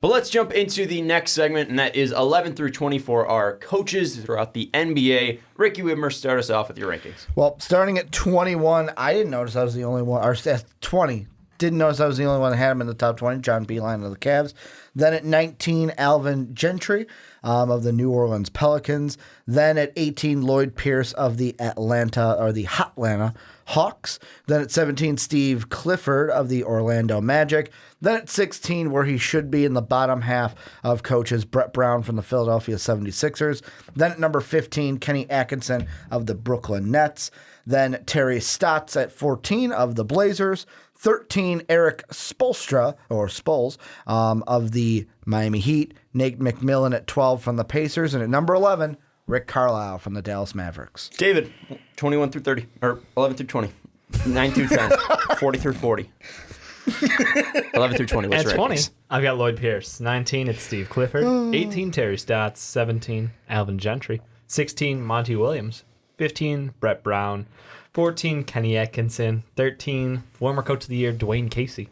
But let's jump into the next segment, and that is 11 through 20 for our coaches throughout the NBA. Ricky Widmer, start us off with your rankings. Well, starting at 21, I didn't notice I was the only one. Or at 20, didn't notice I was the only one that had him in the top 20. John Beilein of the Cavs. Then at 19, Alvin Gentry of the New Orleans Pelicans. Then at 18, Lloyd Pierce of the Hotlanta Hawks. Then at 17, Steve Clifford of the Orlando Magic. Then at 16, where he should be in the bottom half of coaches, Brett Brown from the Philadelphia 76ers. Then at number 15, Kenny Atkinson of the Brooklyn Nets. Then Terry Stotts at 14 of the Blazers. 13, Eric Spoelstra, or Spoels, of the Miami Heat. Nate McMillan at 12 from the Pacers. And at number 11, Rick Carlisle from the Dallas Mavericks. David, 21 through 30, or 11 through 20, 9 through 10, 40 through 40. 11 through 20, what's At your 20, rankings? I've got Lloyd Pierce. 19, it's Steve Clifford. 18, Terry Stotts. 17, Alvin Gentry. 16, Monty Williams. 15, Brett Brown. 14, Kenny Atkinson. 13, former Coach of the Year, Dwayne Casey.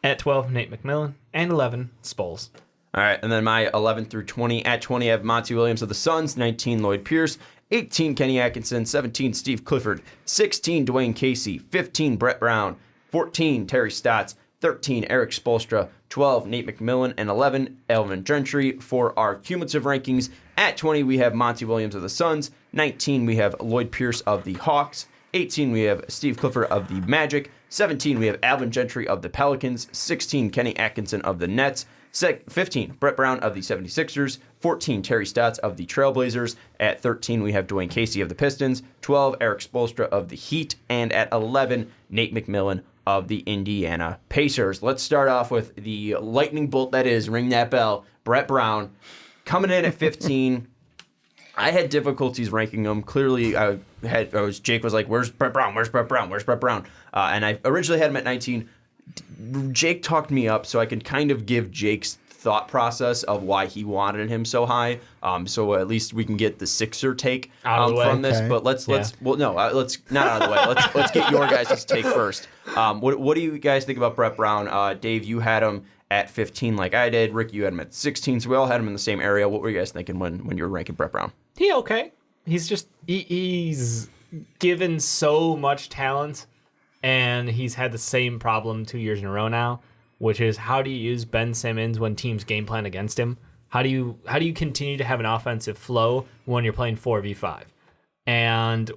At 12, Nate McMillan. And 11, Spoels. All right, and then my 11 through 20. At 20, I have Monty Williams of the Suns. 19, Lloyd Pierce. 18, Kenny Atkinson. 17, Steve Clifford. 16, Dwayne Casey. 15, Brett Brown. 14, Terry Stotts. 13, Eric Spoelstra. 12, Nate McMillan. And 11, Alvin Gentry. For our cumulative rankings, at 20, we have Monty Williams of the Suns. 19, we have Lloyd Pierce of the Hawks. 18, we have Steve Clifford of the Magic. 17, we have Alvin Gentry of the Pelicans. 16, Kenny Atkinson of the Nets. 15, Brett Brown of the 76ers. 14, Terry Stotts of the Trailblazers. At 13, we have Dwayne Casey of the Pistons. 12, Eric Spoelstra of the Heat. And at 11, Nate McMillan of the Indiana Pacers. Let's start off with the lightning bolt that is, ring that bell, Brett Brown. Coming in at 15, I had difficulties ranking him. Clearly, Jake was like, "Where's Brett Brown? Where's Brett Brown? Where's Brett Brown?" And I originally had him at 19. Jake talked me up, so I can kind of give Jake's thought process of why he wanted him so high. So at least we can get the Sixer take from this. Okay. But let's not out of the way. Let's get your guys' take first. What do you guys think about Brett Brown? Dave, you had him at 15 like I did. Rick, you had him at 16. So we all had him in the same area. What were you guys thinking when you were ranking Brett Brown? He okay. He's just he's given so much talent, and he's had the same problem 2 years in a row now, which is how do you use Ben Simmons when teams game plan against him? How do you continue to have an offensive flow when you're playing 4v5? And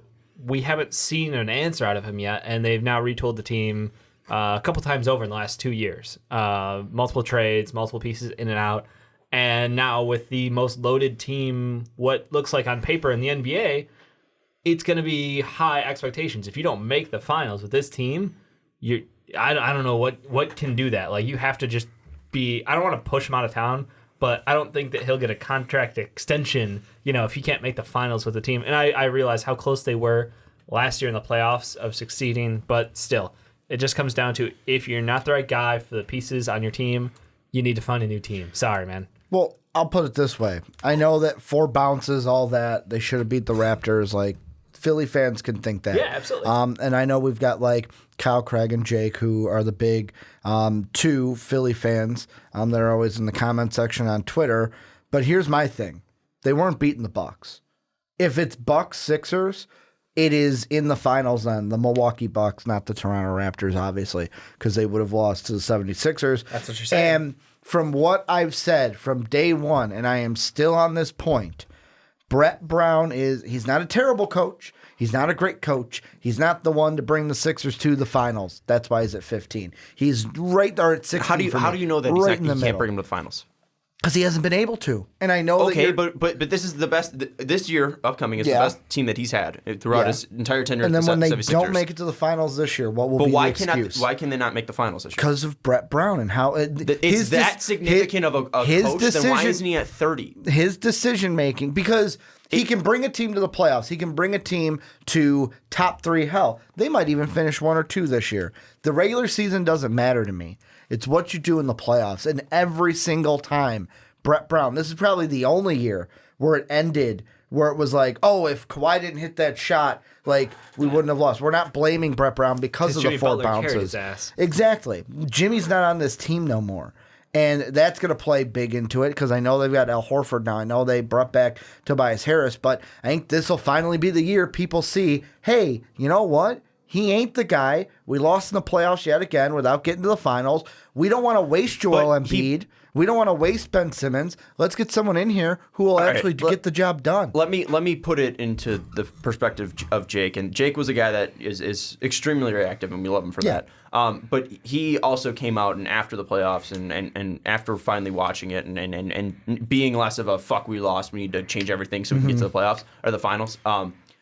we haven't seen an answer out of him yet, and they've now retooled the team a couple times over in the last 2 years. Multiple trades, multiple pieces in and out. And now with the most loaded team, what looks like on paper in the NBA, it's going to be high expectations. If you don't make the finals with this team, I don't know what can do that. Like, you have to just be, I don't want to push him out of town, but I don't think that he'll get a contract extension, if he can't make the finals with the team. And I realize how close they were last year in the playoffs of succeeding, but still, it just comes down to if you're not the right guy for the pieces on your team, you need to find a new team. Sorry, man. Well, I'll put it this way. I know that 4 bounces, all that, they should have beat the Raptors. Like, Philly fans can think that. Yeah, absolutely. And I know we've got, like, Kyle, Craig, and Jake, who are the big 2 Philly fans. They're always in the comment section on Twitter. But here's my thing. They weren't beating the Bucks. If it's Bucks-Sixers, it is in the finals then, the Milwaukee Bucks, not the Toronto Raptors, obviously, because they would have lost to the 76ers. That's what you're saying. And from what I've said from day one, and I am still on this point, Brett Brown he's not a terrible coach. He's not a great coach. He's not the one to bring the Sixers to the finals. That's why he's at 15. He's right there at 16. How do you know that he can't bring him to the finals? Because he hasn't been able to. And I know but this is the best. This year upcoming is the best team that he's had throughout his entire tenure. And then when they 76ers. don't make it to the finals this year, what will be the excuse? Why can they not make the finals this year? Because of Brett Brown and how it's that significant of a coach. Then why isn't he at 30? His decision making, because he can bring a team to the playoffs. He can bring a team to top 3. Hell, they might even finish 1 or 2 this year. The regular season doesn't matter to me. It's what you do in the playoffs. And every single time, Brett Brown, this is probably the only year where it ended, where it was like, oh, if Kawhi didn't hit that shot, like, we wouldn't have lost. We're not blaming Brett Brown because of Jimmy the 4 Butler carried bounces. his ass. Exactly. Jimmy's not on this team no more. And that's going to play big into it because I know they've got Al Horford now. I know they brought back Tobias Harris, but I think this will finally be the year people see, hey, you know what? He ain't the guy. We lost in the playoffs yet again without getting to the finals. We don't want to waste Joel Embiid. We don't want to waste Ben Simmons. Let's get someone in here who will actually get the job done. Let me put it into the perspective of Jake. And Jake was a guy that is extremely reactive, and we love him for that. But he also came out and after the playoffs and after finally watching it and being less of a fuck we lost, we need to change everything so we can get to the playoffs or the finals.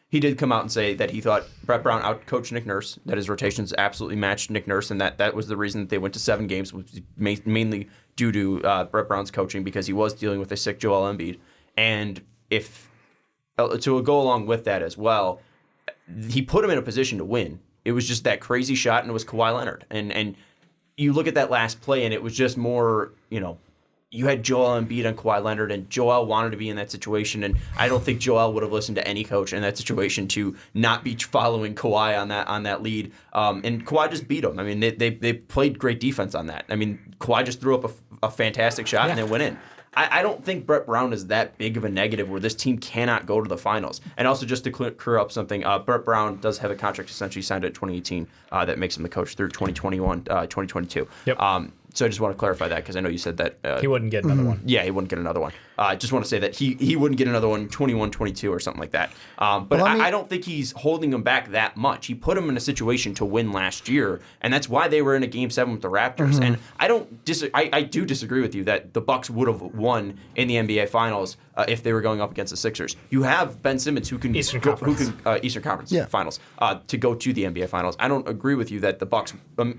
He did come out and say that he thought Brett Brown outcoached Nick Nurse, that his rotations absolutely matched Nick Nurse, and that was the reason that they went to 7 games, which was mainly due to Brett Brown's coaching because he was dealing with a sick Joel Embiid. And if to go along with that as well, he put him in a position to win. It was just that crazy shot, and it was Kawhi Leonard. And you look at that last play, and it was just more, you had Joel Embiid and Kawhi Leonard, and Joel wanted to be in that situation, and I don't think Joel would have listened to any coach in that situation to not be following Kawhi on that lead. And Kawhi just beat him. I mean, they played great defense on that. I mean, Kawhi just threw up a fantastic shot and then went in. I don't think Brett Brown is that big of a negative where this team cannot go to the finals. And also, just to clear up something, Brett Brown does have a contract essentially signed at 2018 that makes him the coach through 2021, 2022. Yep. So I just want to clarify that because I know you said that. He wouldn't get another one. Yeah, he wouldn't get another one. I just want to say that he wouldn't get another one 21, 22 or something like that. But I don't think he's holding him back that much. He put him in a situation to win last year, and that's why they were in a Game 7 with the Raptors. And I do disagree with you that the Bucks would have won in the NBA Finals if they were going up against the Sixers. You have Ben Simmons who can Eastern Conference Finals to go to the NBA Finals. I don't agree with you that the Bucks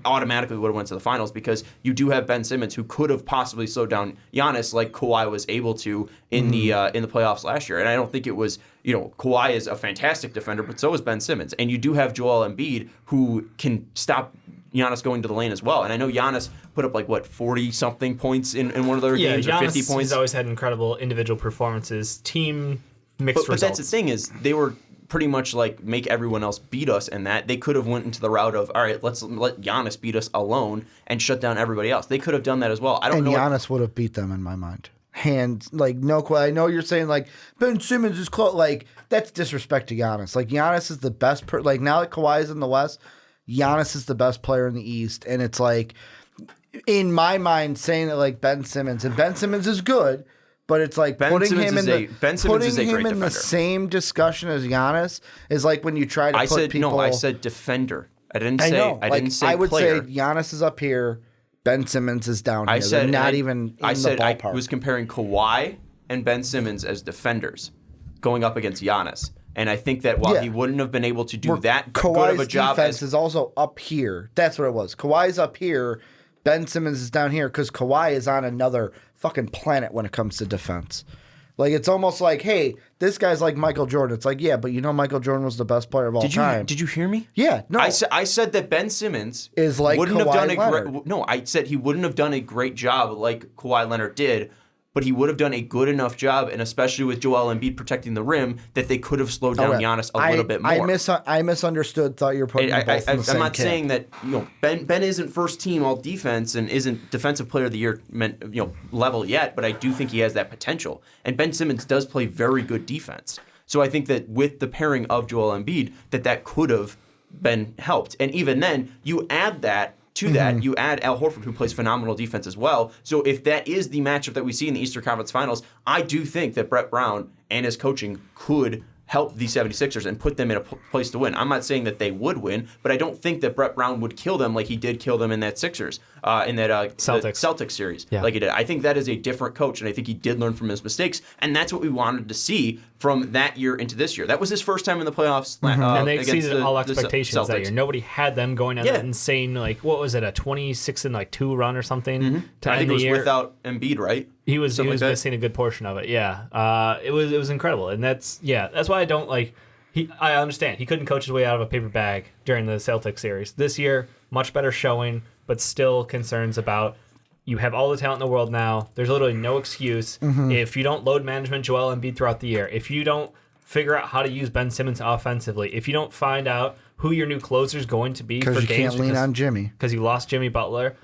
automatically would have went to the finals because you do have Ben Simmons who could have possibly slowed down Giannis like Kawhi was able to in the playoffs last year. And I don't think it was, Kawhi is a fantastic defender, but so is Ben Simmons. And you do have Joel Embiid who can stop Giannis going to the lane as well. And I know Giannis put up 40-something points in one of their games, Giannis or 50 points. He's always had incredible individual performances. Team mixed results. But that's the thing is they were pretty much make everyone else beat us, and that they could have went into the route of, all right, let's let Giannis beat us alone and shut down everybody else. They could have done that as well. I don't know. And Giannis would have beat them in my mind. Hands, no question. I know you're saying Ben Simmons is close. That's disrespect to Giannis. Giannis is the best. Now that Kawhi is in the West, Giannis is the best player in the East, and it's in my mind saying that Ben Simmons is good. But it's putting him in the same discussion as Giannis is when you try to put people. No, I said defender. I didn't say I would player. say Giannis is up here, Ben Simmons is down here. I said not even in the ballpark. I was comparing Kawhi and Ben Simmons as defenders going up against Giannis. And I think that while he wouldn't have been able to do that good of a job, defense is also up here. That's what it was. Kawhi's up here. Ben Simmons is down here because Kawhi is on another fucking planet when it comes to defense. It's almost hey, this guy's like Michael Jordan. It's yeah, but Michael Jordan was the best player of all time. Did you hear me? Yeah, no. I said that Ben Simmons is wouldn't have Kawhi done Leonard. No, I said he wouldn't have done a great job like Kawhi Leonard did, but he would have done a good enough job, and especially with Joel Embiid protecting the rim, that they could have slowed down Giannis a little bit more. I misunderstood. Thought you were putting them both in the same I'm not camp. saying that Ben isn't first team all defense and isn't defensive player of the year level yet, but I do think he has that potential. And Ben Simmons does play very good defense. So I think that with the pairing of Joel Embiid, that could have been helped. And even then, you add that. To that, you add Al Horford, who plays phenomenal defense as well. So if that is the matchup that we see in the Eastern Conference Finals, I do think that Brett Brown and his coaching could help the 76ers and put them in a place to win. I'm not saying that they would win, but I don't think that Brett Brown would kill them like he did kill them in that Sixers, in that Celtics series, like he did. I think that is a different coach, and I think he did learn from his mistakes, and that's what we wanted to see from that year into this year. That was his first time in the playoffs. And they exceeded all expectations that year. Nobody had them going on that insane, what was it, a 26-2 run or something to I end think the it was year. Without Embiid, right? He was missing a good portion of it. Yeah, it was incredible, and that's why I don't like. I understand he couldn't coach his way out of a paper bag during the Celtics series. This year, much better showing, but still concerns about. You have all the talent in the world now. There's literally no excuse if you don't load management Joel Embiid throughout the year. If you don't figure out how to use Ben Simmons offensively. If you don't find out who your new closer is going to be for games, because you can't lean on Jimmy because you lost Jimmy Butler.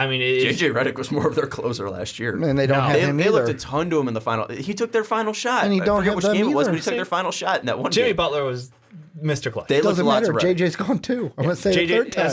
I mean, JJ Redick was more of their closer last year. And they don't have him They either. looked a ton to him in the final. He took their final shot. And he don't I forget have which them game it was, either. but he took their final shot in that one Jimmy game. Butler was Mr. Clutch. They looked Doesn't a lot matter. to Redick. JJ's gone too. I'm going to say it a third time.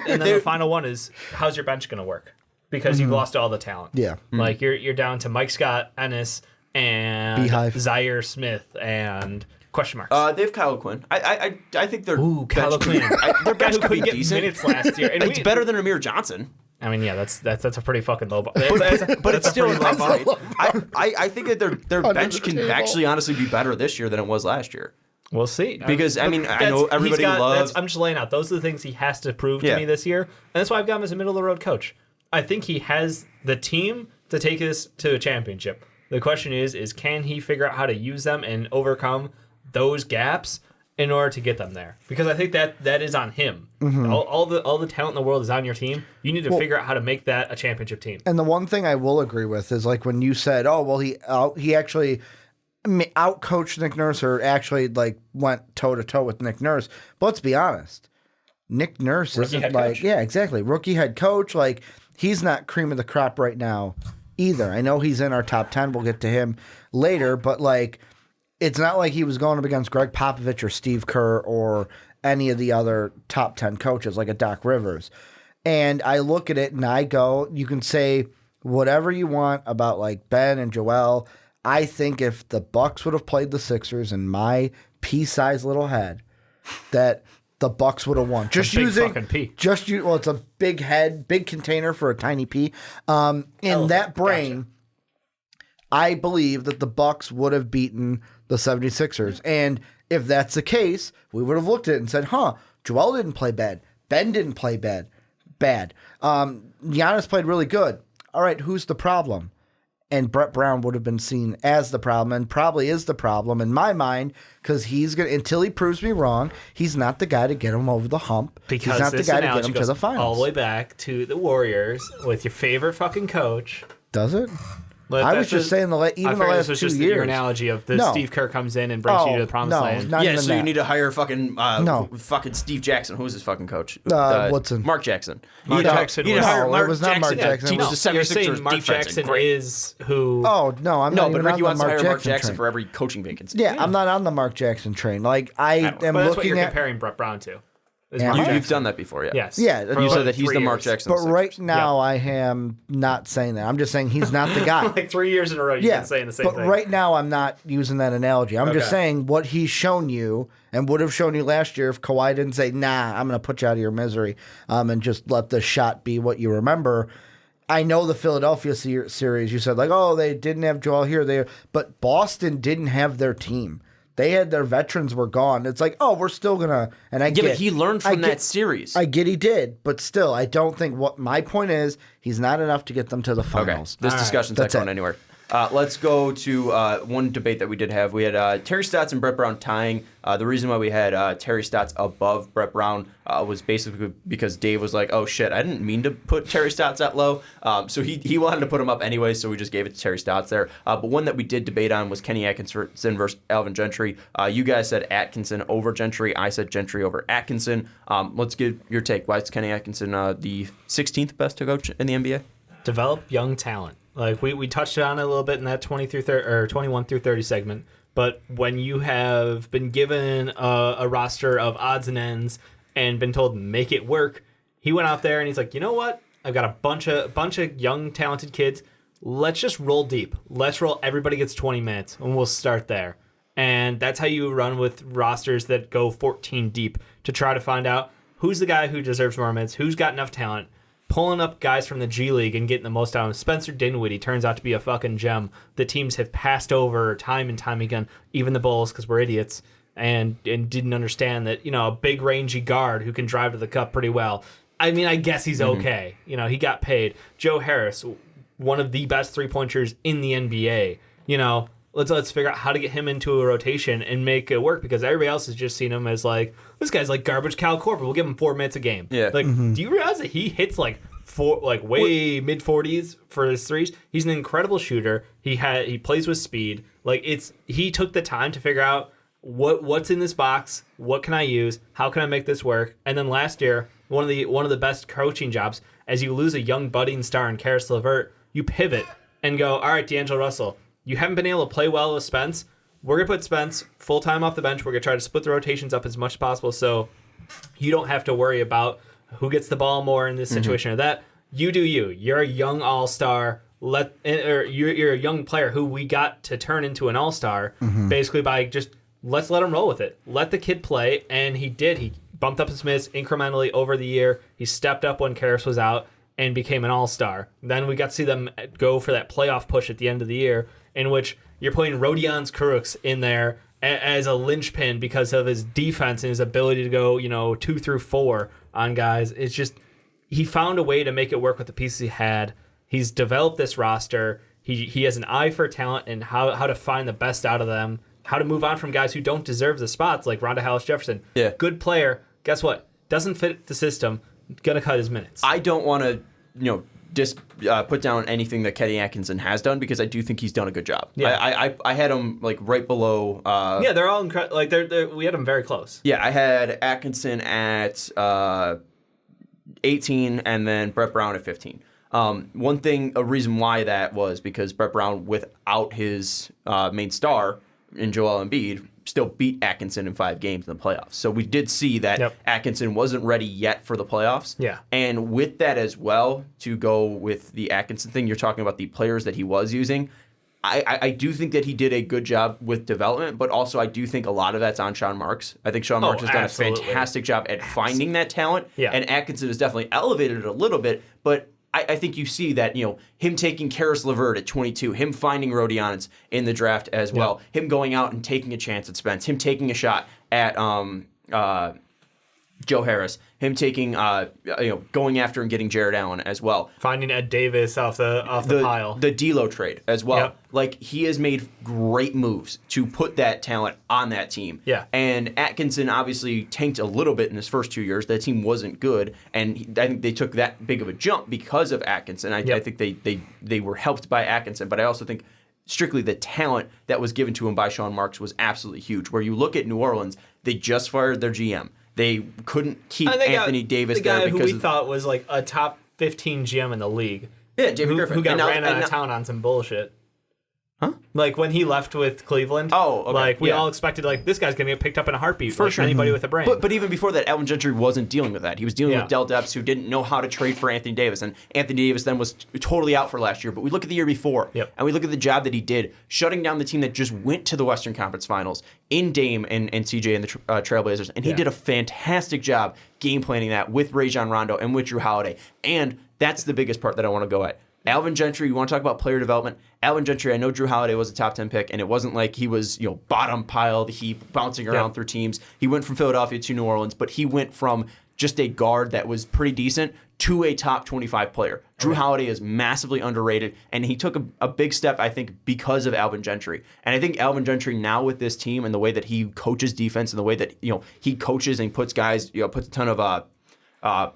And then the final one is, how's your bench going to work? Because you've lost all the talent. Yeah. Like you're down to Mike Scott, Ennis, and Beehive. Zaire Smith, and question marks. They have Kyle Quinn. I think they're Ooh, Kyle Quinn. Their Guy bench who could be couldn't get decent. minutes last year. And It's better than Amir Johnson. I mean, yeah, that's a pretty fucking low bar. But it's still pretty low bar. I think that their bench can actually honestly be better this year than it was last year. We'll see. Because, I mean, I know everybody loves... I'm just laying out. Those are the things he has to prove Yeah. to me this year. And that's why I've got him as a middle-of-the-road coach. I think he has the team to take this to a championship. The question is can he figure out how to use them and overcome those gaps in order to get them there? Because I think that is on him. Mm-hmm. All the talent in the world is on your team. You need to figure out how to make that a championship team. And the one thing I will agree with is like when you said, "Oh, well, he actually out-coached Nick Nurse or actually like went toe-to-toe with Nick Nurse." But let's be honest. Nick Nurse isn't head like, coach. yeah, exactly. Rookie head coach. Like, he's not cream of the crop right now either. I know he's in our top 10. We'll get to him later. But, like, it's not like he was going up against Greg Popovich or Steve Kerr or any of the other top 10 coaches like a Doc Rivers. And I look at it and I go, you can say whatever you want about, like, Ben and Joel. I think if the Bucks would have played the Sixers in my pea-sized little head, that the Bucks would have won. Just big using fucking pea. well, it's a big head, big container for a tiny pea. In that brain, I believe that the Bucks would have beaten the 76ers. And if that's the case, we would have looked at it and said, Joel didn't play bad. Ben didn't play bad. Giannis played really good. All right, who's the problem? And Brett Brown would have been seen as the problem and probably is the problem in my mind because he's going to, until he proves me wrong, he's not the guy to get him over the hump. Because he's not the this guy to get analogy him to goes the finals. all the way back to the Warriors with your favorite fucking coach. Does it? But I that's was just saying even I the figured last this was 2 just years. your analogy of the No. Steve Kerr comes in and brings you to the promised land. Not Yeah, even so that. you need to hire fucking No. fucking Steve Jackson. Who was his fucking coach? Woodson. Mark Jackson. Mark Jackson You need to was- hire No, Mark it was not Mark Jackson. Teaches No, the 76ers You're saying Mark defense. Jackson Great. is who? Oh, no, I'm No, not but even Ricky on the wants to Mark hire Mark Jackson Jackson train. for every coaching vacancy. Yeah, I'm not on the Mark Jackson train. Like, I am but that's what looking you're at... comparing Brett Brown to. Is Am Mark I? Jackson. You've done that before, yeah. Yes. Yeah, For you You like said that he's 3 the Mark years. Jackson. But of the right Sixers. now, I am not saying that. I'm just saying he's not the guy. Like 3 years in a row, you've been saying the same but thing. right now I'm not using that analogy. I'm just Okay. saying what he's shown you and would have shown you last year if Kawhi didn't say, "Nah, I'm going to put you out of your misery," and just let the shot be what you remember. I know the Philadelphia series. You said like, "Oh, they didn't have Joel here," but Boston didn't have their team. They had their veterans were gone. It's like, oh, we're still gonna. And Yeah, but he learned from that series. I get he did, but still, I don't think what my point is. He's not enough to get them to the Okay, finals. this discussion's not That's going it. anywhere. Let's go to one debate that we did have. We had Terry Stotts and Brett Brown tying. The reason why we had Terry Stotts above Brett Brown was basically because Dave was like, oh, shit, I didn't mean to put Terry Stotts that low. So he wanted to put him up anyway, so we just gave it to Terry Stotts there. But one that we did debate on was Kenny Atkinson versus Alvin Gentry. You guys said Atkinson over Gentry. I said Gentry over Atkinson. Let's get your take. Why is Kenny Atkinson the 16th best coach in the NBA? Develop young talent. Like we touched on it a little bit in that 20 through 30 or 21 through 30 segment. But when you have been given a roster of odds and ends and been told make it work, he went out there and he's like, you know what? I've got a bunch of young talented kids. Let's just roll deep. Let's roll. Everybody gets 20 minutes, and we'll start there. And that's how you run with rosters that go 14 deep to try to find out who's the guy who deserves more minutes, who's got enough talent. Pulling up guys from the G League and getting the most out of him. Spencer Dinwiddie turns out to be a fucking gem that teams have passed over time and time again, even the Bulls, because we're idiots, and didn't understand that, you know, a big rangy guard who can drive to the cup pretty well. I mean, I guess he's okay. You know, he got paid. Joe Harris, one of the best three-pointers in the NBA. You know, let's figure out how to get him into a rotation and make it work, because everybody else has just seen him as like, this guy's like garbage Cal Korver. We'll give him 4 minutes a game. Yeah. Like, do you realize that he hits like way mid 40s for his threes? He's an incredible shooter. He plays with speed. Like, he took the time to figure out what's in this box, what can I use, how can I make this work? And then last year, one of the best coaching jobs, as you lose a young budding star in Karis LeVert, you pivot and go, all right, D'Angelo Russell, you haven't been able to play well with Spence. We're going to put Spence full-time off the bench. We're going to try to split the rotations up as much as possible so you don't have to worry about who gets the ball more in this situation or that. You do you. You're a young all-star. You're a young player who we got to turn into an all-star basically by just let's let him roll with it. Let the kid play, and he did. He bumped up his minutes incrementally over the year. He stepped up when Karis was out and became an all-star. Then we got to see them go for that playoff push at the end of the year in which you're putting Rodions Kurucs in there as a linchpin because of his defense and his ability to go, 2 through 4 on guys. It's just he found a way to make it work with the pieces he had. He's developed this roster. He has an eye for talent and how to find the best out of them, how to move on from guys who don't deserve the spots like Rhonda Hollis Jefferson. Yeah. Good player. Guess what? Doesn't fit the system. Gonna cut his minutes. I don't want to, just put down anything that Kenny Atkinson has done because I do think he's done a good job. Yeah. I had him like right below. Yeah, they're all incredible. Like we had them very close. Yeah, I had Atkinson at 18 and then Brett Brown at 15. A reason why that was because Brett Brown, without his main star in Joel Embiid, still beat Atkinson in 5 games in the playoffs. So we did see that Atkinson wasn't ready yet for the playoffs. Yeah. And with that as well, to go with the Atkinson thing, you're talking about the players that he was using. I do think that he did a good job with development, but also I do think a lot of that's on Sean Marks. I think Sean Marks has done a fantastic job at finding that talent. Yeah. And Atkinson has definitely elevated it a little bit, but I think you see that, him taking Karis LeVert at 22, him finding Rodions in the draft as well, him going out and taking a chance at Spence, him taking a shot at Joe Harris, him taking going after and getting Jared Allen as well. Finding Ed Davis off the pile. The D'Lo trade as well. Yep. Like, he has made great moves to put that talent on that team. Yeah. And Atkinson obviously tanked a little bit in his first 2 years. That team wasn't good, and I think they took that big of a jump because of Atkinson. I think they were helped by Atkinson, but I also think strictly the talent that was given to him by Sean Marks was absolutely huge. Where you look at New Orleans, they just fired their GM. They couldn't keep Anthony Davis there because who we thought was like a top 15 GM in the league. Yeah, David Griffin. Who got ran out of town on some bullshit. Huh? Like when he left with Cleveland. Oh, okay. Like we all expected, like this guy's gonna get picked up in a heartbeat for sure. Anybody with a brain. But even before that, Alvin Gentry wasn't dealing with that. He was dealing with Dell Demps, who didn't know how to trade for Anthony Davis, and Anthony Davis then was totally out for last year. But we look at the year before, and we look at the job that he did, shutting down the team that just went to the Western Conference Finals in Dame and CJ and the Trailblazers, and he did a fantastic job game planning that with Rajon Rondo and with Drew Holiday. And that's the biggest part that I want to go at. Alvin Gentry, you want to talk about player development? Alvin Gentry, I know Drew Holiday was a top 10 pick, and it wasn't like he was, bottom pile of the heap, bouncing around through teams. He went from Philadelphia to New Orleans, but he went from just a guard that was pretty decent to a top 25 player. Drew Holiday is massively underrated, and he took a big step, I think, because of Alvin Gentry. And I think Alvin Gentry now with this team and the way that he coaches defense and the way that, he coaches and puts guys, puts a ton of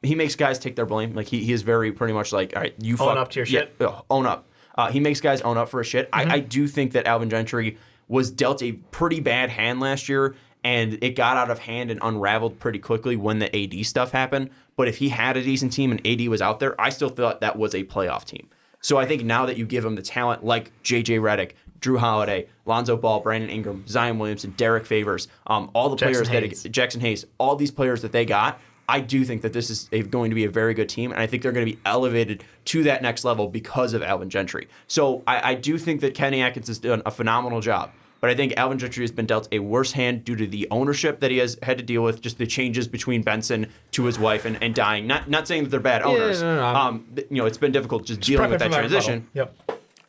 he makes guys take their blame. Like he is very pretty much like, all right, you own up to your shit. Own up. He makes guys own up for a shit. I do think that Alvin Gentry was dealt a pretty bad hand last year, and it got out of hand and unraveled pretty quickly when the AD stuff happened. But if he had a decent team and AD was out there, I still thought that was a playoff team. So I think now that you give him the talent like JJ Redick, Drew Holiday, Lonzo Ball, Brandon Ingram, Zion Williamson, Derek Favors, all the players Jackson Hayes, all these players that they got, I do think that this is going to be a very good team, and I think they're going to be elevated to that next level because of Alvin Gentry. So I do think that Kenny Atkins has done a phenomenal job, but I think Alvin Gentry has been dealt a worse hand due to the ownership that he has had to deal with, just the changes between Benson to his wife and dying. Not saying that they're bad owners. No. It's been difficult just dealing with that transition. Yep.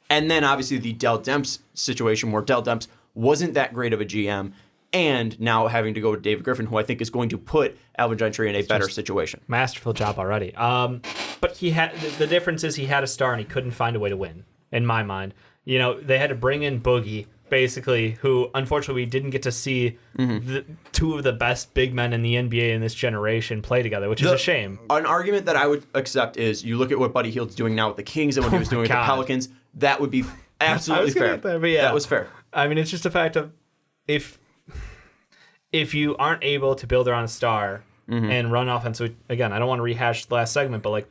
And then obviously the Dell Demps situation where Dell Demps wasn't that great of a GM, and now having to go with David Griffin, who I think is going to put Alvin Gentry in a better situation. Masterful job already. But he had the difference is he had a star and he couldn't find a way to win. In my mind, they had to bring in Boogie, basically, who unfortunately we didn't get to see the two of the best big men in the NBA in this generation play together, which is a shame. An argument that I would accept is you look at what Buddy Hield's doing now with the Kings and what he was doing with the Pelicans. That would be absolutely fair. That was fair. I mean, it's just a fact of if you aren't able to build around a star and run offense, so again, I don't want to rehash the last segment, but like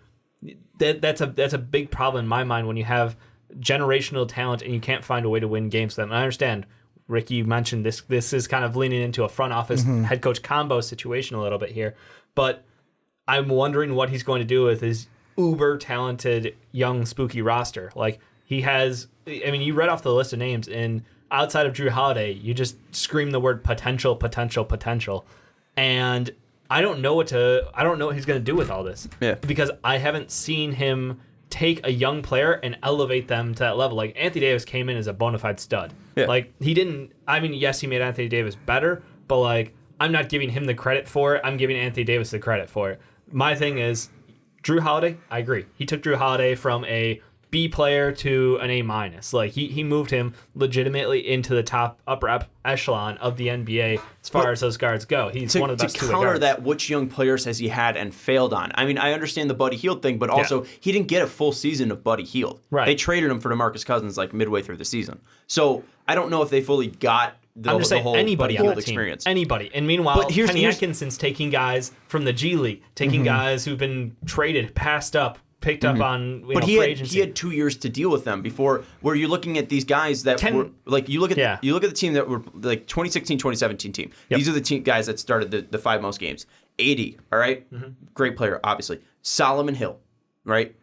that's a big problem in my mind when you have generational talent and you can't find a way to win games. Then I understand. Ricky, you mentioned this is kind of leaning into a front office head coach combo situation a little bit here, but I'm wondering what he's going to do with his uber talented young spooky roster. Like he has, I mean, you read off the list of names, and outside of Drew Holiday, you just scream the word potential, and I don't know what he's going to do with all this. Yeah. Because I haven't seen him take a young player and elevate them to that level. Like Anthony Davis came in as a bona fide stud. Yeah. Like he didn't. I mean, yes, he made Anthony Davis better, but like I'm not giving him the credit for it. I'm giving Anthony Davis the credit for it. My thing is Drew Holiday. I agree. He took Drew Holiday from a B player to an A minus. Like he moved him legitimately into the top upper echelon of the NBA as far as those guards go. He's one of the best to two-way counter guards. that, which young players has he had and failed on? I mean, I understand the Buddy Hield thing, but also he didn't get a full season of Buddy Hield. Right. They traded him for DeMarcus Cousins like midway through the season. So I don't know if they fully got I'm just the saying whole anybody Buddy on Hield that team. experience. Anybody. And meanwhile, But here's- Kenny here's- Atkinson's taking guys from the G League, taking guys who've been traded, passed up, picked up on But free agency. he had 2 years to deal with them before. Where you're looking at these guys that were like you look at the team that were like 2016, 2017 team. Yep. These are the guys that started the 5 most games. 80, all right? Great player, obviously. Solomon Hill, right?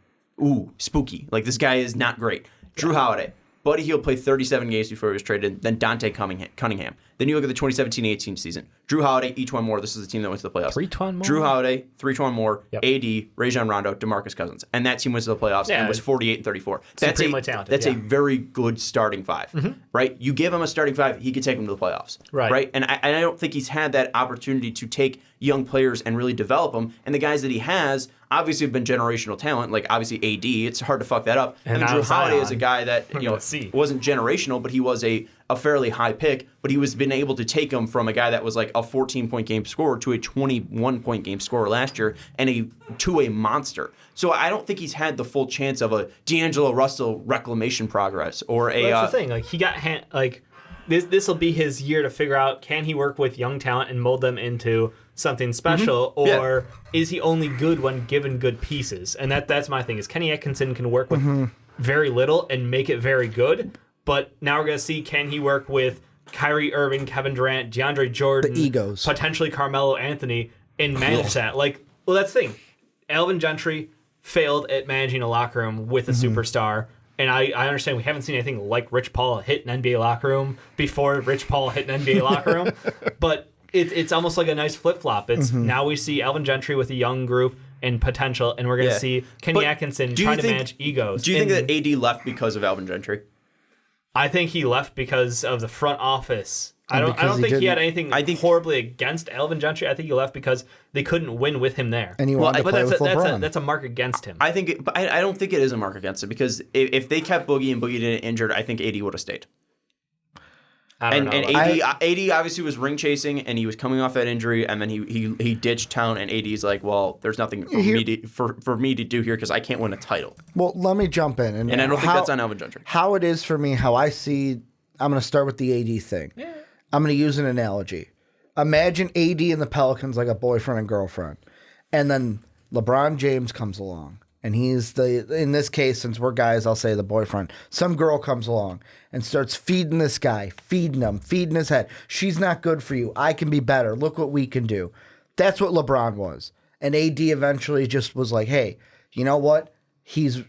Ooh, spooky. Like this guy is not great. Drew Holiday. Buddy Hield played 37 games before he was traded. Then Dante Cunningham. Then you look at the 2017-18 season. Drew Holiday, E'Twaun Moore. This is the team that went to the playoffs. E'Twaun Moore? Drew Holiday, E'Twaun Moore, Yep. AD, Rajon Rondo, DeMarcus Cousins. And that team went to the playoffs and was 48-34. Supremely talented, That's a very good starting five, right? You give him a starting five, he could take him to the playoffs, right? And I don't think he's had that opportunity to take young players and really develop them. And the guys that he has obviously have been generational talent, like obviously AD. It's hard to fuck that up. And Drew Holiday Zion. is a guy that wasn't generational, but he was a fairly high pick. But he was been able to take him from a guy that was like a 14-point game scorer to a 21-point game scorer last year, and to a monster. So I don't think he's had the full chance of a D'Angelo Russell reclamation progress or a. That's the thing. Like he got this will be his year to figure out, can he work with young talent and mold them into something special, or is he only good when given good pieces? And that's my thing. Is Kenny Atkinson can work with very little and make it very good, but now we're gonna see, can he work with Kyrie Irving, Kevin Durant, DeAndre Jordan, The egos. potentially Carmelo Anthony, and manage that? Like, well, that's the thing. Alvin Gentry failed at managing a locker room with a superstar. And I understand we haven't seen anything like Rich Paul hit an NBA locker room before Rich Paul hit an NBA locker room. But it's almost like a nice flip-flop. It's now we see Alvin Gentry with a young group and potential, and we're going to see Kenny Atkinson trying to manage egos. Do you think that AD left because of Alvin Gentry? I think he left because of the front office. I don't because he think he had didn't- anything horribly against Alvin Gentry. I think he left because they couldn't win with him there. And he wanted to but play with LeBron. that's a mark against him. I think, but I don't think it is a mark against it, because if they kept Boogie and Boogie didn't injured, I think AD would have stayed. I don't know. And AD obviously was ring chasing, and he was coming off that injury, and then he ditched town, and AD's like, well, there's nothing for me to do here because I can't win a title. Well, let me jump in. And I don't think that's on Alvin Gentry. How it is for me, how I see, I'm going to start with the AD thing. Yeah. I'm going to use an analogy. Imagine AD and the Pelicans like a boyfriend and girlfriend. And then LeBron James comes along. And he's in this case, since we're guys, I'll say the boyfriend. Some girl comes along and starts feeding this guy, feeding him, feeding his head. She's not good for you. I can be better. Look what we can do. That's what LeBron was. And AD eventually just was like, hey, you know what? He's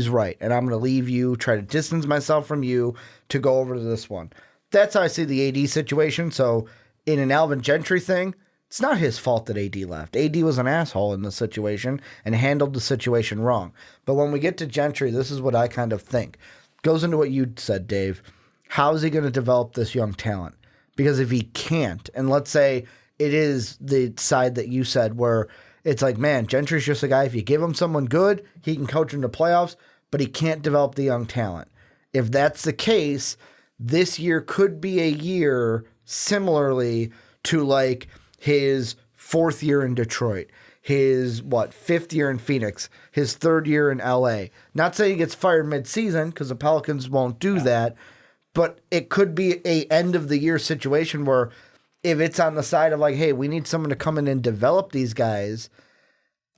right. And I'm going to leave you, try to distance myself from you to go over to this one. That's how I see the AD situation. So in an Alvin Gentry thing, it's not his fault that AD left. AD was an asshole in the situation and handled the situation wrong. But when we get to Gentry, this is what I kind of think. Goes into what you said, Dave. How is he going to develop this young talent? Because if he can't, and let's say it is the side that you said where it's like, man, Gentry's just a guy, if you give him someone good, he can coach him to playoffs, but he can't develop the young talent. If that's the case, this year could be a year similarly to like his fourth year in Detroit, his, fifth year in Phoenix, his third year in LA. Not saying he gets fired mid-season because the Pelicans won't do that, but it could be a end of the year situation where if it's on the side of like, hey, we need someone to come in and develop these guys,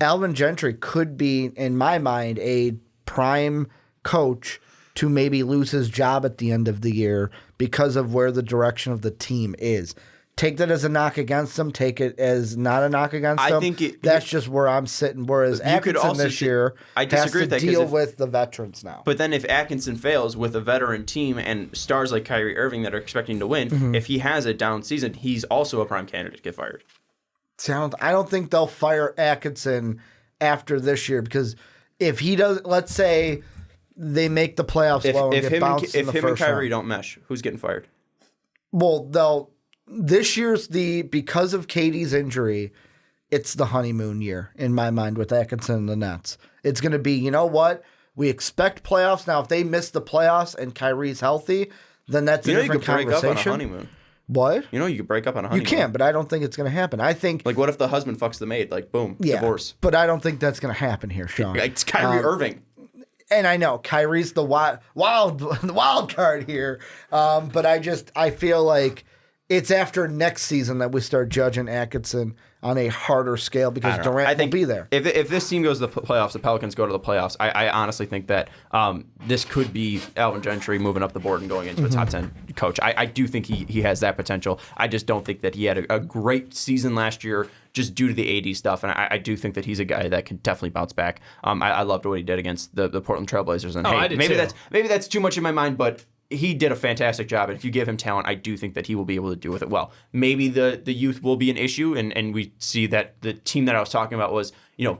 Alvin Gentry could be, in my mind, a prime coach to maybe lose his job at the end of the year because of where the direction of the team is. Take that as a knock against him. Take it as not a knock against him. That's just where I'm sitting. Whereas Atkinson this year has to deal with the veterans now. But then if Atkinson fails with a veteran team and stars like Kyrie Irving that are expecting to win, if he has a down season, he's also a prime candidate to get fired. I don't think they'll fire Atkinson after this year because if he does, let's say they make the playoffs low and get bounced in the first round. If him and Kyrie don't mesh, who's getting fired? Well, this year's because of Katie's injury, it's the honeymoon year in my mind with Atkinson and the Nets. It's going to be, you know what? We expect playoffs. Now, if they miss the playoffs and Kyrie's healthy, then that's a different conversation. You could break up on a honeymoon. What? You could break up on a honeymoon. You can, but I don't think it's going to happen. I think... Like, what if the husband fucks the maid? Like, boom, divorce. But I don't think that's going to happen here, Sean. It's Kyrie Irving. And I know Kyrie's the wild card here, but I feel like it's after next season that we start judging Atkinson on a harder scale because Durant will be there. If this team goes to the playoffs, the Pelicans go to the playoffs, I honestly think that this could be Alvin Gentry moving up the board and going into a top 10 coach. I do think he has that potential. I just don't think that he had a great season last year just due to the AD stuff, and I do think that he's a guy that can definitely bounce back. I loved what he did against the Portland Trailblazers, and maybe that's too much in my mind, but he did a fantastic job, and if you give him talent, I do think that he will be able to do with it well. Maybe the youth will be an issue, and we see that the team that I was talking about was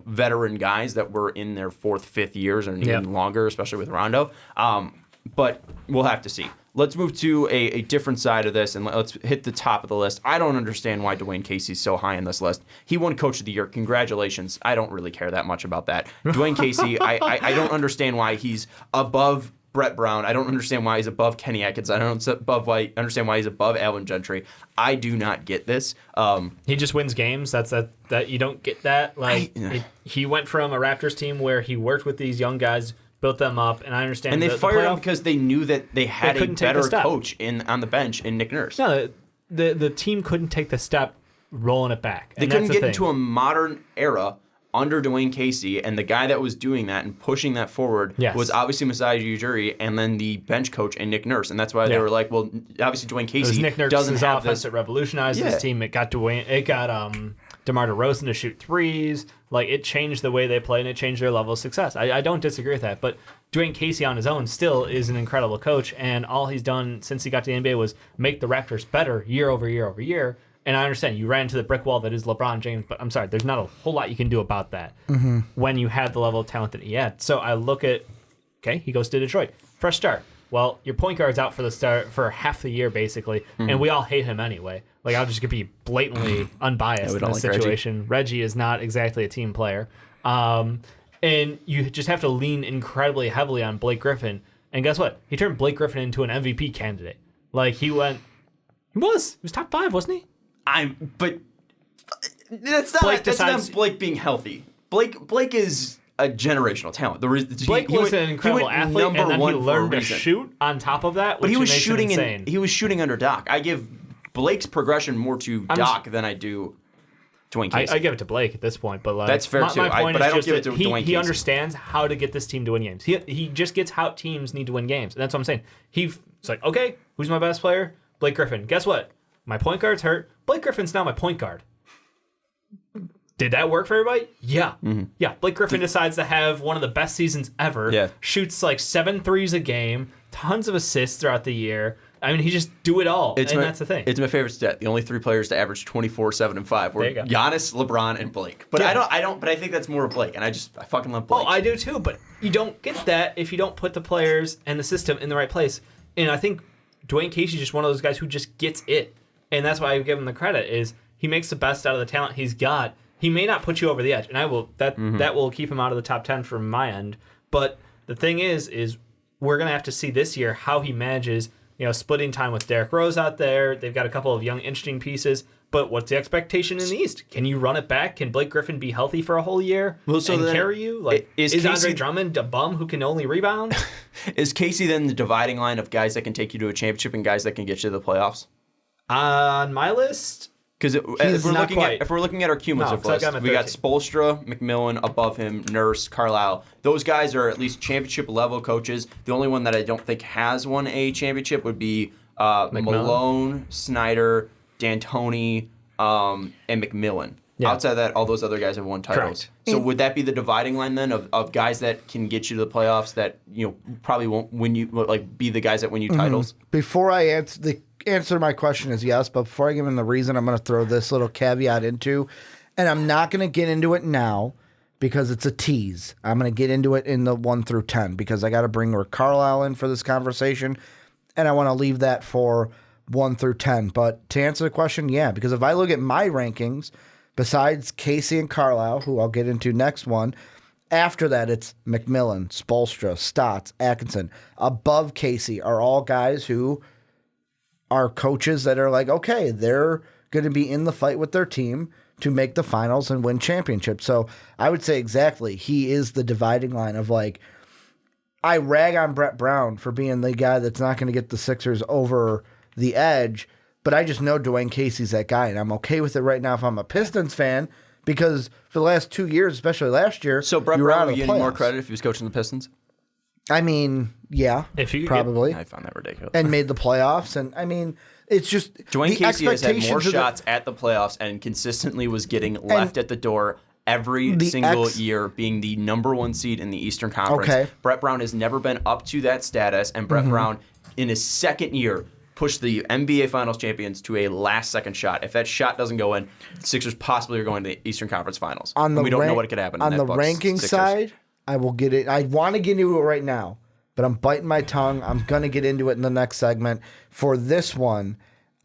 veteran guys that were in their 4th, 5th years and even longer, especially with Rondo. But we'll have to see. Let's move to a different side of this, and let's hit the top of the list. I don't understand why Dwayne Casey's so high on this list. He won Coach of the Year. Congratulations. I don't really care that much about that. Dwayne Casey, I don't understand why he's above Brett Brown. I don't understand why he's above Kenny Atkinson. I don't understand why he's above Alvin Gentry. I do not get this. He just wins games. That's that you don't get that. He went from a Raptors team where he worked with these young guys, built them up, and I understand. And they fired him because they knew that they had a better coach on the bench in Nick Nurse. No, the team couldn't take the step rolling it back. They couldn't get into a modern era under Dwayne Casey, and the guy that was doing that and pushing that forward was obviously Masai Ujiri and then the bench coach and Nick Nurse. And that's why they were like, well, obviously Dwayne Casey doesn't have offense this. It revolutionized his team. It got DeMar DeRozan to shoot threes. Like, it changed the way they play, and it changed their level of success. I don't disagree with that, but Dwayne Casey on his own still is an incredible coach, and all he's done since he got to the NBA was make the Raptors better year over year over year. And I understand you ran into the brick wall that is LeBron James, but I'm sorry, there's not a whole lot you can do about that when you have the level of talent that he had. So I look at, he goes to Detroit. Fresh start. Well, your point guard's out for half the year, basically, and we all hate him anyway. Like, I'm just going to be blatantly unbiased in this situation. Reggie is not exactly a team player. And you just have to lean incredibly heavily on Blake Griffin. And guess what? He turned Blake Griffin into an MVP candidate. Like, he was top 5, wasn't he? But that's not Blake being healthy. Blake is a generational talent. Blake was an incredible athlete, and then he learned to shoot on top of that, which makes him insane. He was shooting under Doc. I give Blake's progression more to Doc than I do Dwayne Casey. I give it to Blake at this point, but that's fair too. But I don't give it to Dwayne Casey. He understands how to get this team to win games. He just gets how teams need to win games, and that's what I'm saying. It's like, okay, who's my best player? Blake Griffin. Guess what? My point guard's hurt. Blake Griffin's now my point guard. Did that work for everybody? Yeah. Mm-hmm. Yeah. Blake Griffin decides to have one of the best seasons ever. Yeah. Shoots like 7 threes a game. Tons of assists throughout the year. I mean, he just do it all. That's the thing. It's my favorite stat. The only 3 players to average 24, 7, and 5 were Giannis, LeBron, and Blake. But but I think that's more of Blake, and I fucking love Blake. Oh, I do too, but you don't get that if you don't put the players and the system in the right place. And I think Dwayne Casey's just one of those guys who just gets it. And that's why I give him the credit, is he makes the best out of the talent he's got. He may not put you over the edge, and that will keep him out of the top 10 from my end. But the thing is we're going to have to see this year how he manages, splitting time with Derrick Rose out there. They've got a couple of young, interesting pieces. But what's the expectation in the East? Can you run it back? Can Blake Griffin be healthy for a whole year and carry you? Like, is Andre Drummond a bum who can only rebound? Is Casey then the dividing line of guys that can take you to a championship and guys that can get you to the playoffs? On my list, Because if we're looking at our cumulative No, 'cause I list, got him at we got 13. Spolstra, McMillan above him, Nurse, Carlisle. Those guys are at least championship level coaches. The only one that I don't think has won a championship would be Malone, Snyder, D'Antoni, and McMillan. Yeah. Outside of that, all those other guys have won titles. Correct. So would that be the dividing line then of guys that can get you to the playoffs that probably won't win you, like be the guys that win you titles? Before I answer the answer to my question is yes, but before I give him the reason, I'm going to throw this little caveat into, and I'm not going to get into it now because it's a tease. I'm going to get into it in the 1 through 10 because I got to bring Rick Carlisle in for this conversation, and I want to leave that for 1 through 10. But to answer the question, yeah, because if I look at my rankings, besides Casey and Carlisle, who I'll get into next one, after that it's McMillan, Spolstra, Stotts, Atkinson. Above Casey are all guys who are coaches that are like, okay, they're going to be in the fight with their team to make the finals and win championships. So I would say exactly, he is the dividing line of like, I rag on Brett Brown for being the guy that's not going to get the Sixers over the edge, but I just know Dwayne Casey's that guy, and I'm okay with it right now if I'm a Pistons fan, because for the last 2 years, especially last year, So Brett you were Brown out would of the get any more playoffs. credit if he was coaching the Pistons? I mean, yeah, If you could probably, I found that ridiculous. and made the playoffs, and I mean, it's just Dwayne the Casey has had more expectations of the- shots at the playoffs and consistently was getting left at the door every single year, being the number 1 seed in the Eastern Conference. Okay. Brett Brown has never been up to that status, and Brett Brown, in his second year, pushed the NBA Finals champions to a last-second shot. If that shot doesn't go in, the Sixers possibly are going to the Eastern Conference Finals. on the And we don't know rank- what could happen on in the that Bucks ranking Sixers. side. I will get it. I want to get into it right now, but I'm biting my tongue. I'm going to get into it in the next segment. For this one,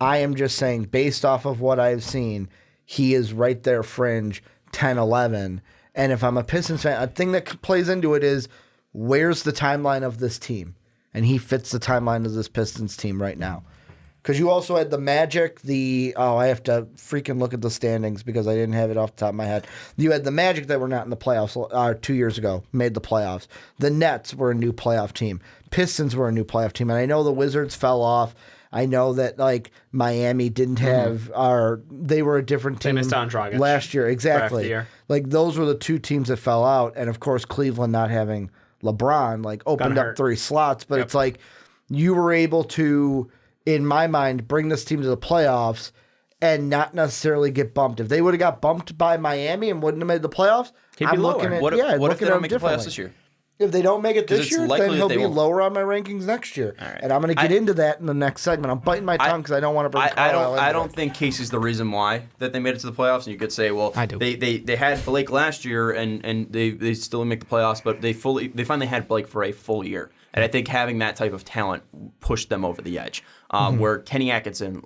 I am just saying, based off of what I've seen, he is right there fringe 10, 11. And if I'm a Pistons fan, a thing that plays into it is, where's the timeline of this team? And he fits the timeline of this Pistons team right now. Because you also had the Magic, I have to freaking look at the standings because I didn't have it off the top of my head. You had the Magic that were not in the playoffs 2 years ago, made the playoffs. The Nets were a new playoff team. Pistons were a new playoff team. And I know the Wizards fell off. I know that like Miami didn't have, they were a different team missed on Dragic last year. for half Exactly. the year. Like those were the 2 teams that fell out. And of course, Cleveland not having LeBron like opened up hurt. 3 slots. But it's like you were able to, in my mind, bring this team to the playoffs and not necessarily get bumped. If they would have got bumped by Miami and wouldn't have made the playoffs, He'd be I'm lower. looking at What if they don't make the playoffs differently. this year? If they don't make it 'Cause this it's year, likely then that he'll they be won't. lower on my rankings next year. right. And I'm going to get into that in the next segment. I'm biting my tongue because I don't want to bring Carlisle into I it. don't think Casey's the reason why that they made it to the playoffs. And you could say, well, I do. They had Blake last year and they still didn't make the playoffs, but they finally had Blake for a full year. And I think having that type of talent pushed them over the edge. Where Kenny Atkinson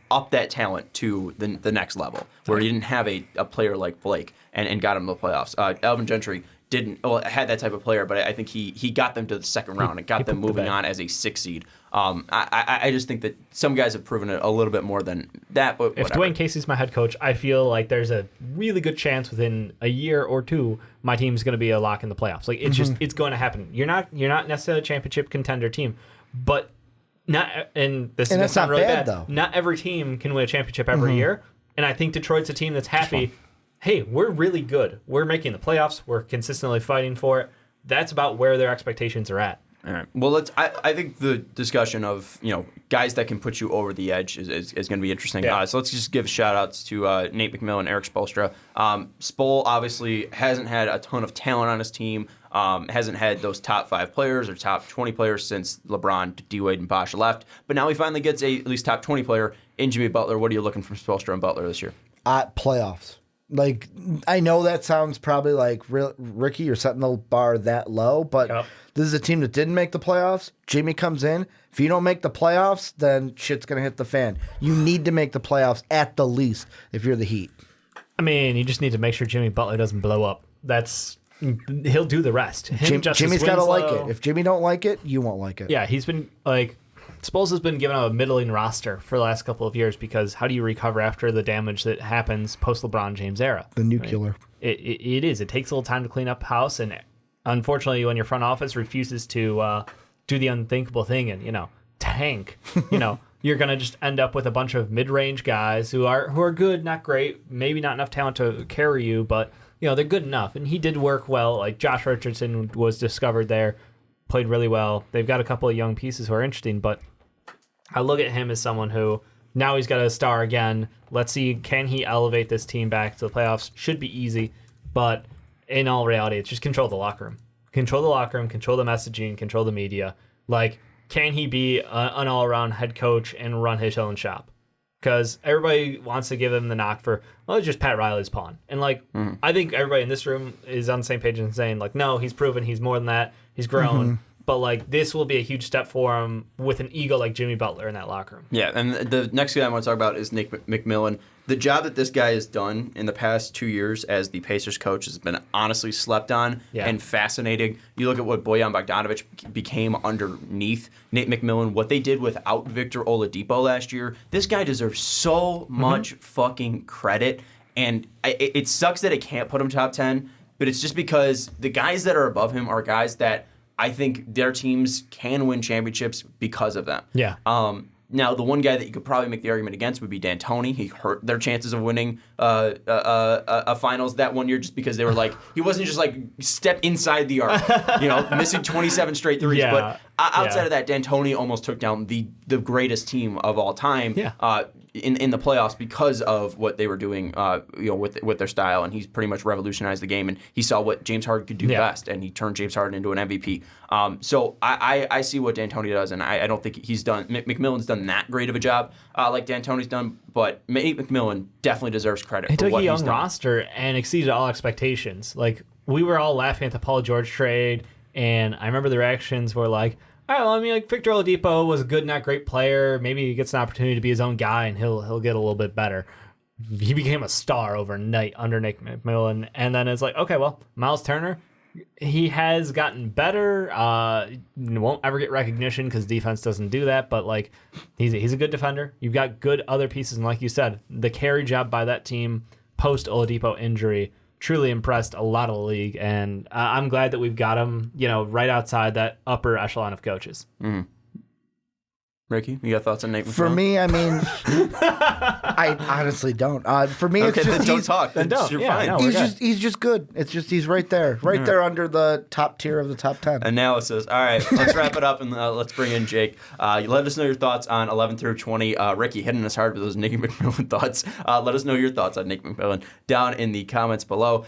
upped that talent to the next level, where he didn't have a player like Blake and got him to the playoffs. Alvin Gentry had that type of player, but I think he got them to the second round and got them moving on as a 6 seed. I just think that some guys have proven it a little bit more than that. But If whatever. Dwayne Casey's my head coach, I feel like there's a really good chance within a year or 2 my team's going to be a lock in the playoffs. Like it's just it's going to happen. You're not necessarily a championship contender team, but not and this is going to that's sound not really bad, bad. though. Not every team can win a championship every year, and I think Detroit's a team that's happy. Hey, we're really good. We're making the playoffs. We're consistently fighting for it. That's about where their expectations are at. All right. Well, I think the discussion of guys that can put you over the edge is going to be interesting. Yeah. So let's just give shout outs to Nate McMillan, Eric Spoelstra. Spol obviously hasn't had a ton of talent on his team. Hasn't had those top 5 players or top 20 players since LeBron, D Wade, and Bosh left. But now he finally gets at least top 20 player in Jimmy Butler. What are you looking from Spoelstra and Butler this year? Playoffs. Like, I know that sounds probably like, Ricky, you're setting the bar that low, but Yep. this is a team that didn't make the playoffs. Jimmy comes in. If you don't make the playoffs, then shit's going to hit the fan. You need to make the playoffs at the least if you're the Heat. I mean, you just need to make sure Jimmy Butler doesn't blow up. He'll do the rest. Jimmy's got to like it. If Jimmy don't like it, you won't like it. Yeah, he's been like Spoels has been given a middling roster for the last couple of years because how do you recover after the damage that happens post LeBron James era? The nuclear. It is. It takes a little time to clean up house, and unfortunately, when your front office refuses to do the unthinkable thing and tank, you're going to just end up with a bunch of mid-range guys who are good, not great, maybe not enough talent to carry you, but they're good enough. And he did work well. Like Josh Richardson was discovered there, played really well. They've got a couple of young pieces who are interesting, but I look at him as someone who now he's got a star again. Let's see, can he elevate this team back to the playoffs? Should be easy, but in all reality, it's just control the locker room. Control the locker room, control the messaging, control the media. Like, can he be an all-around head coach and run his own shop? Because everybody wants to give him the knock for, well, it's just Pat Riley's pawn. And, like, I think everybody in this room is on the same page and saying, like, no, he's proven he's more than that. He's grown. But, like, this will be a huge step for him with an ego like Jimmy Butler in that locker room. Yeah, and the next guy I want to talk about is Nick McMillan. The job that this guy has done in the past 2 years as the Pacers coach has been honestly slept on and fascinating. You look at what Bojan Bogdanovic became underneath Nate McMillan, what they did without Victor Oladipo last year. This guy deserves so much fucking credit, and it sucks that it can't put him top 10, but it's just because the guys that are above him are guys that I think their teams can win championships because of them. Yeah. Now, the one guy that you could probably make the argument against would be D'Antoni. He hurt their chances of winning a finals that one year just because they were like, he wasn't just like step inside the arc, missing 27 straight threes. Yeah. But outside of that, D'Antoni almost took down the greatest team of all time. In the playoffs because of what they were doing, with their style, and he's pretty much revolutionized the game. And he saw what James Harden could do best, and he turned James Harden into an MVP. So I see what D'Antoni does, and I don't think he's done. McMillan's done that great of a job like D'Antoni's done, but Nate McMillan definitely deserves credit he for what he's he's done. He took a young roster and exceeded all expectations. Like we were all laughing at the Paul George trade, and I remember the reactions were like, all right, well, I mean, like Victor Oladipo was a good, not great player. Maybe he gets an opportunity to be his own guy, and he'll get a little bit better. He became a star overnight under Nick McMillan, and then it's like, okay, well, Miles Turner, he has gotten better. Won't ever get recognition because defense doesn't do that, but like he's a good defender. You've got good other pieces, and like you said, the carry job by that team post Oladipo injury truly impressed a lot of the league, and I'm glad that we've got him, right outside that upper echelon of coaches. Ricky, you got thoughts on Nate McMillan? For me, I mean, I honestly don't. For me, it's just then don't talk. Then don't. You're Yeah, fine. no. he's just good. It's just he's right there under the top tier of the top 10. Analysis. All right, let's wrap it up and let's bring in Jake. Let us know your thoughts on 11 through 20. Ricky hitting us hard with those Nick McMillan thoughts. Let us know your thoughts on Nick McMillan down in the comments below.